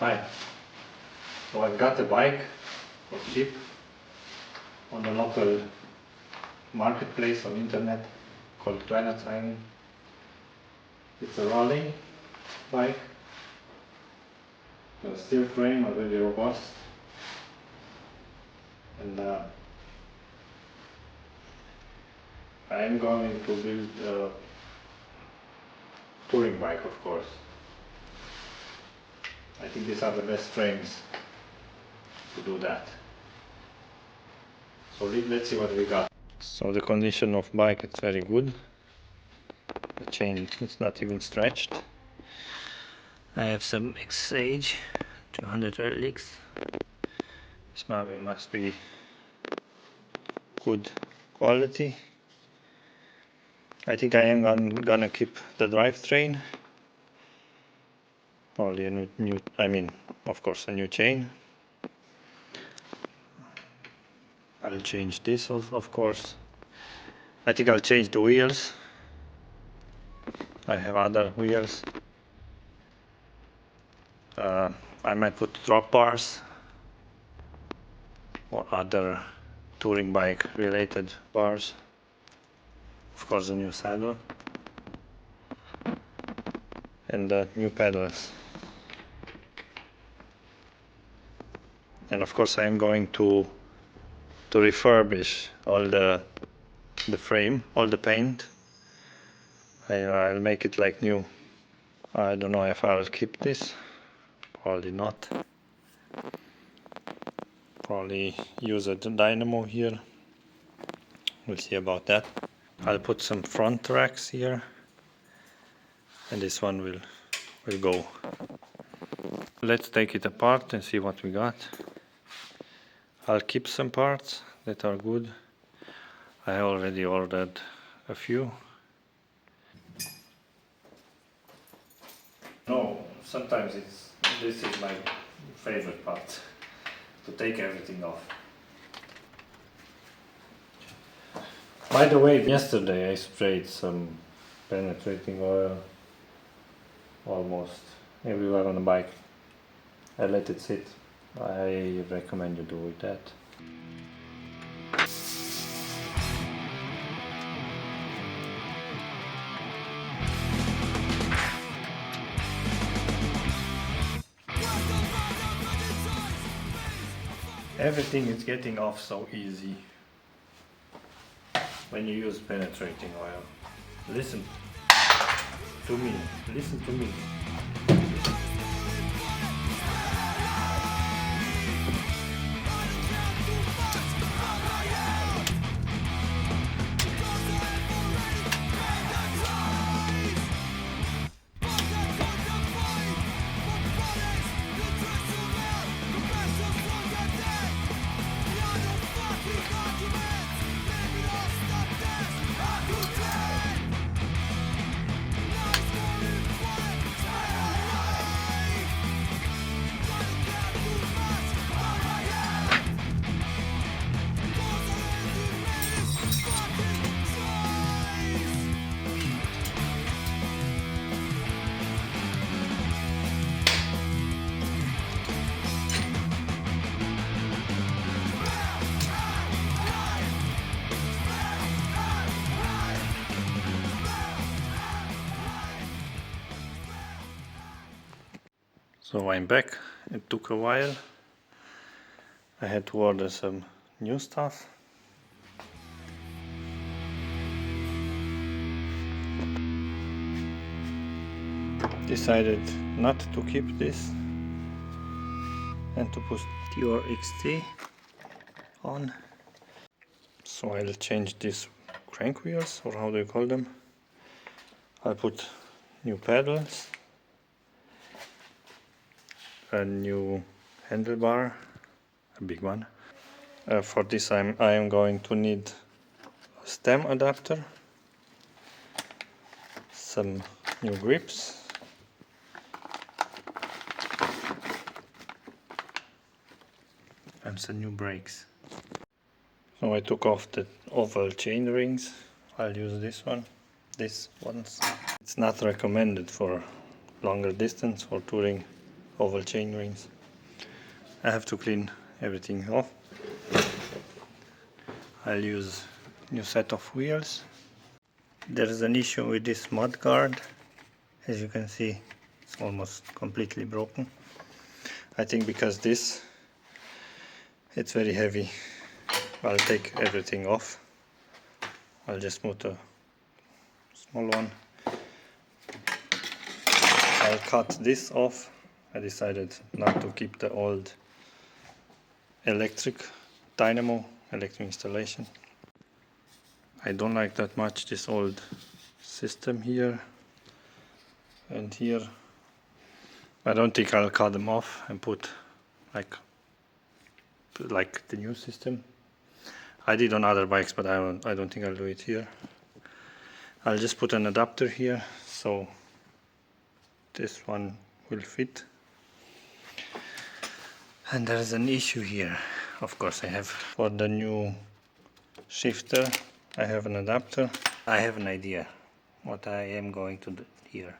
Hi. So I've got a bike for cheap on the local marketplace on internet called Kleinanzeigen. It's a Raleigh bike. A steel frame, a really robust, and I'm going to build a touring bike, of course. I think these are the best frames to do that. So let's see what we got. So the condition of bike is very good. The chain is not even stretched. I have some X-Age 200 relics. This must be good quality. I think I am gonna keep the drivetrain. Only a new, I mean, of course, a new chain. I'll change this, of course. I think I'll change the wheels. I have other wheels. I might put drop bars or other touring bike related bars. Of course, a new saddle and new pedals. And of course, I am going to refurbish all the frame, all the paint. I'll make it like new. I don't know if I'll keep this. Probably not. Probably use a dynamo here. We'll see about that. I'll put some front racks here, and this one will go. Let's take it apart and see what we got. I'll keep some parts that are good. I already ordered a few. No, sometimes this is my favorite part, to take everything off. By the way, yesterday I sprayed some penetrating oil almost everywhere on the bike. I let it sit. I recommend you do that. Everything is getting off so easy when you use penetrating oil. Listen to me, listen to me. So I'm back. It took a while. I had to order some new stuff. Decided not to keep this and to put your XT on. So I'll change these crank wheels, or how do you call them? I'll put new pedals, a new handlebar, a big one. For this I am going to need a stem adapter, some new grips, and some new brakes. So I took off the oval chain rings. I'll use these ones. It's not recommended for longer distance, for touring oval chain rings. I have to clean everything off. I'll use new set of wheels. There's an issue with this mud guard. As you can see, it's almost completely broken. I think because it's very heavy. I'll take everything off. I'll just move a small one. I'll cut this off. I decided not to keep the old electric installation. I don't like that much this old system here and here. I don't think I'll cut them off and put like the new system. I did on other bikes, but I don't think I'll do it here. I'll just put an adapter here so this one will fit. And there's an issue here. Of course, I have for the new shifter, I have an adapter. I have an idea what I am going to do here.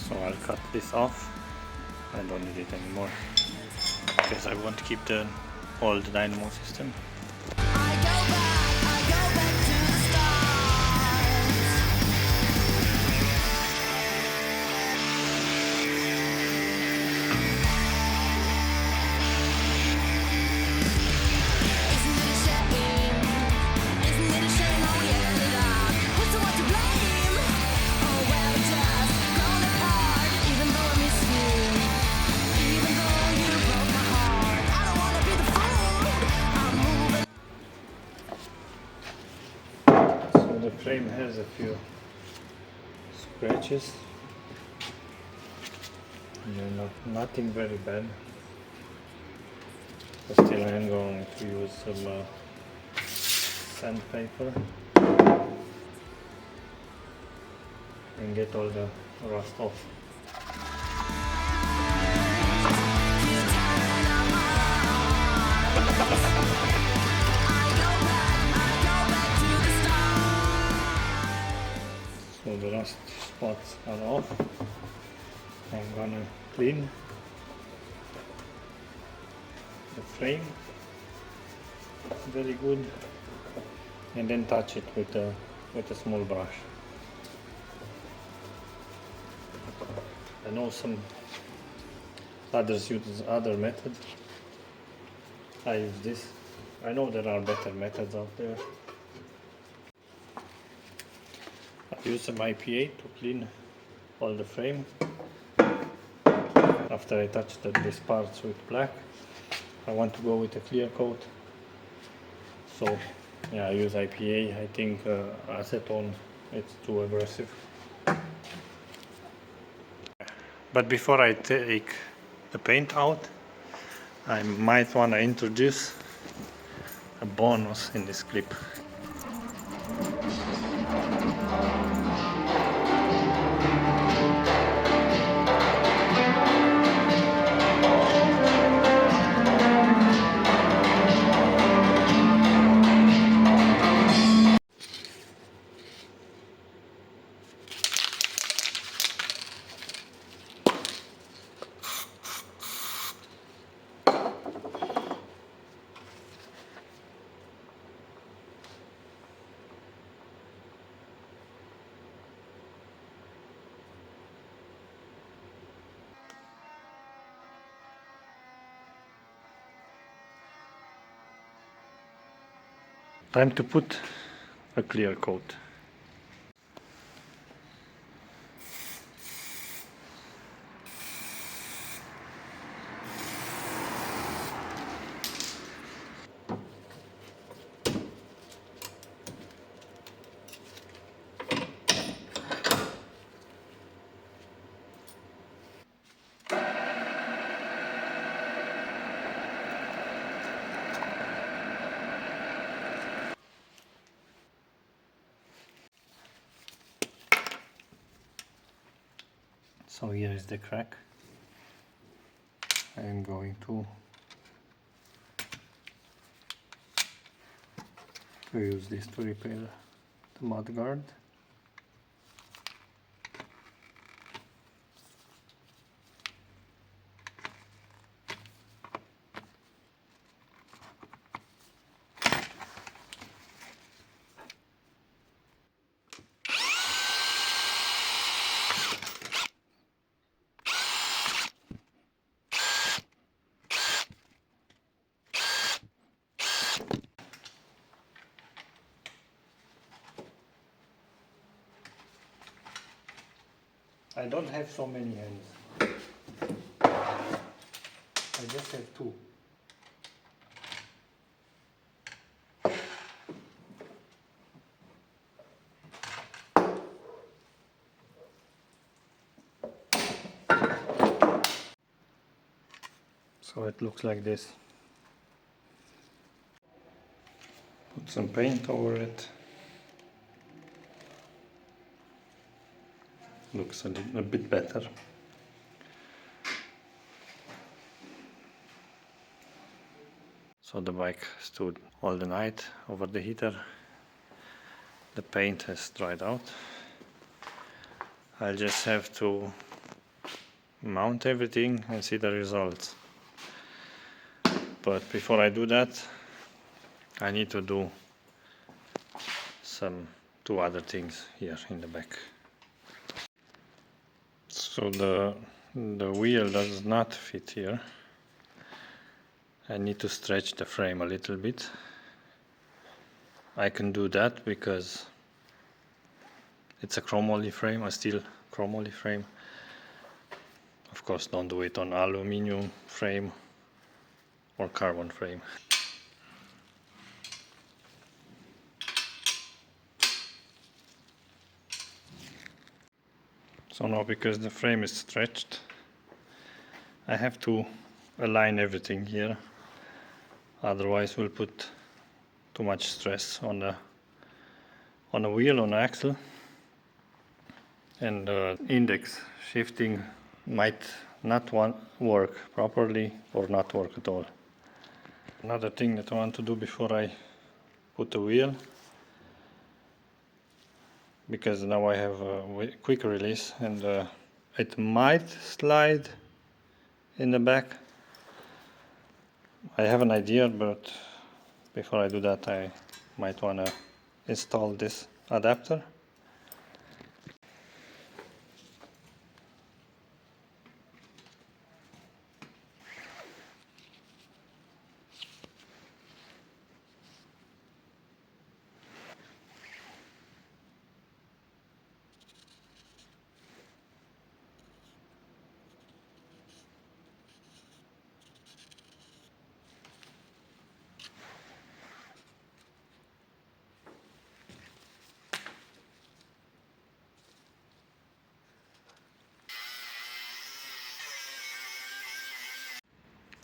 So I'll cut this off. I don't need it anymore because I want to keep the old dynamo system. The frame has a few scratches. They're nothing very bad. But still, I am going to use some sandpaper and get all the rust off. So the rust spots are off. I'm gonna clean the frame very good and then touch it with a small brush. I know some others use other methods. I use this. I know there are better methods out there. I use some IPA to clean all the frame. After I touch these parts with black, I want to go with a clear coat. So yeah, I use IPA. I think acetone, it's too aggressive. But before I take the paint out, I might want to introduce a bonus in this clip. Time to put a clear coat. So here is the crack. I am going to use this to repair the mud guard. I don't have so many hands. I just have two. So it looks like this. Put some paint over it. Looks a bit better. So the bike stood all the night over the heater. The paint has dried out. I'll just have to mount everything and see the results. But before I do that, I need to do two other things here in the back. So the wheel does not fit here. I need to stretch the frame a little bit. I can do that because it's a chromoly frame, a steel chromoly frame. Of course, don't do it on aluminum frame or carbon frame. So now, because the frame is stretched, I have to align everything here. Otherwise, we'll put too much stress on the wheel, on the axle, and the index shifting might not work properly or not work at all. Another thing that I want to do before I put the wheel, because now I have a quick release and it might slide in the back. I have an idea, but before I do that I might want to install this adapter.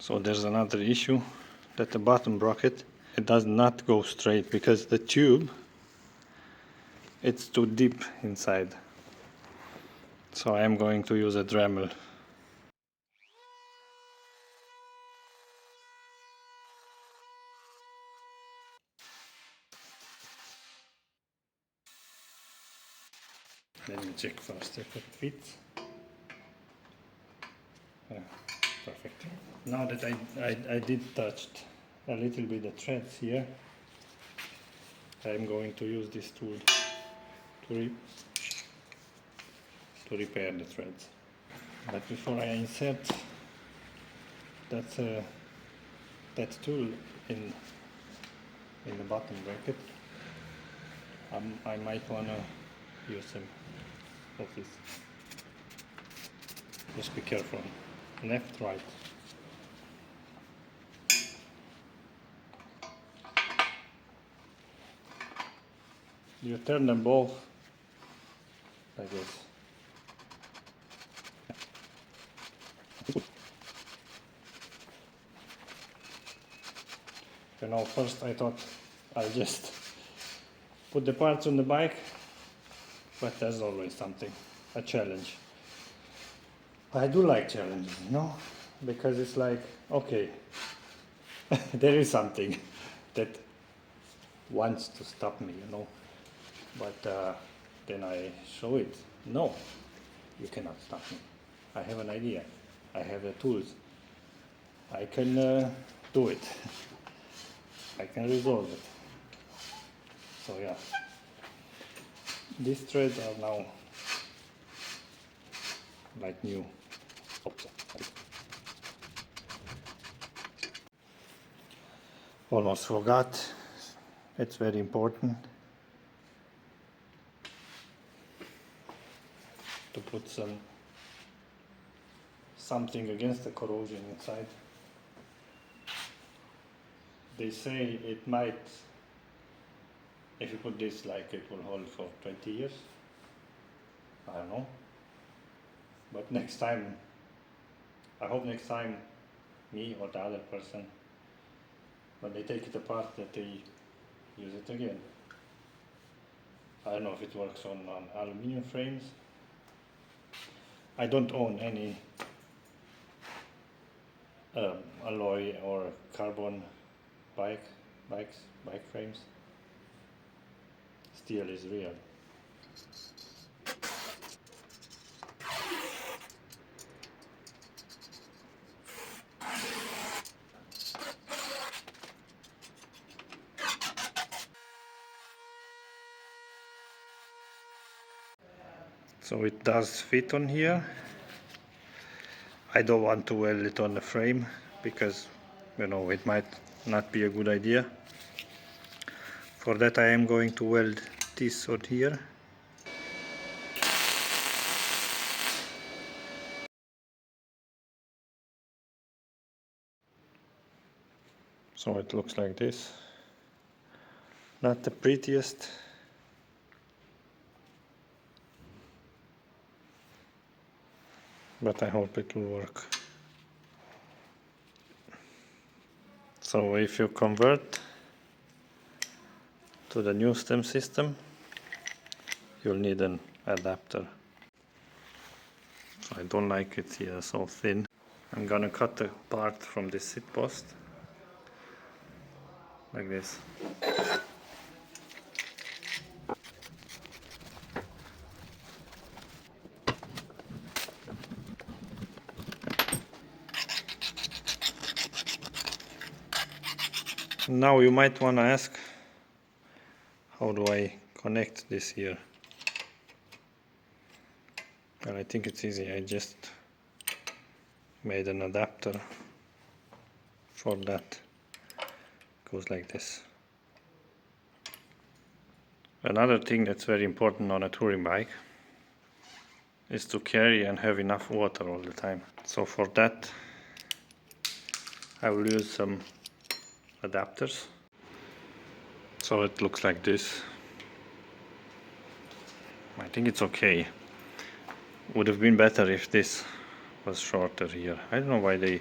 So there's another issue, that the bottom bracket, it does not go straight because the tube, it's too deep inside. So I am going to use a Dremel. Let me check first if it fits. Yeah, perfect. Now that I did touch a little bit the threads here, I'm going to use this tool to repair the threads. But before I insert that tool in in the bottom bracket. I might want to use some of this. Just be careful. Left, right. You turn them both like this. You know, first I thought I'll just put the parts on the bike, but there's always something, a challenge. I do like challenges, you know, because it's like, okay, there is something that wants to stop me, you know, but then I show it. No, you cannot stop me. I have an idea. I have the tools. I can do it. I can resolve it. So yeah, these threads are now like new. Almost forgot. It's very important to put something against the corrosion inside. They say it might, if you put this, like, it will hold for 20 years. I don't know. But next time, I hope next time, me or the other person, when they take it apart, that they use it again. I don't know if it works on aluminum frames. I don't own any alloy or carbon bike frames. Steel is real. So it does fit on here. I don't want to weld it on the frame because, you know, it might not be a good idea. For that I am going to weld this on here. So it looks like this. Not the prettiest. But I hope it will work. So if you convert to the new stem system, you'll need an adapter. So I don't like it here so thin. I'm gonna cut a part from this seat post like this. Now you might want to ask, how do I connect this here? Well, I think it's easy. I just made an adapter for that. Goes like this. Another thing that's very important on a touring bike is to carry and have enough water all the time. So for that I will use some adapters. So it looks like this. I think it's okay. Would have been better if this was shorter here. I don't know why they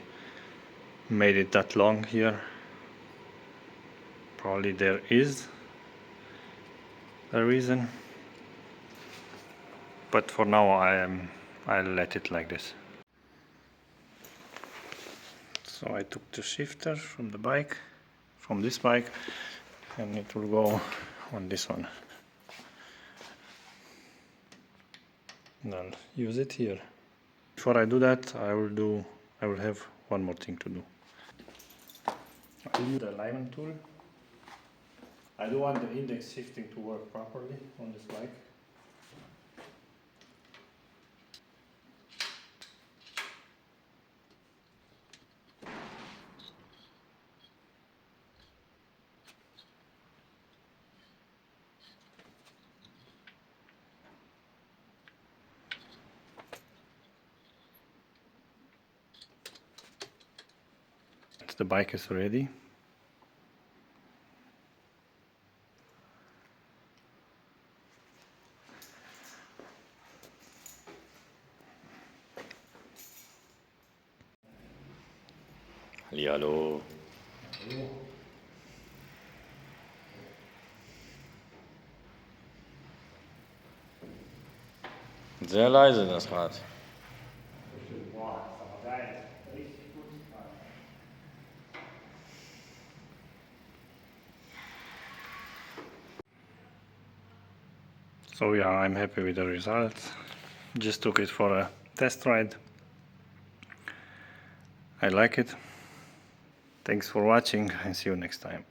made it that long here. Probably there is a reason. But for now I'll let it like this. So I took the shifter from the bike, from this bike, and it will go on this one. And I'll use it here. Before I do that, I will have one more thing to do. I'll use the alignment tool. I do want the index shifting to work properly on this bike. the bike is ready. Hallihallo. Sehr leise das Rad. Boah, ist aber geil. Richtig gut. So yeah, I'm happy with the results. Just took it for a test ride. I like it. Thanks for watching and see you next time.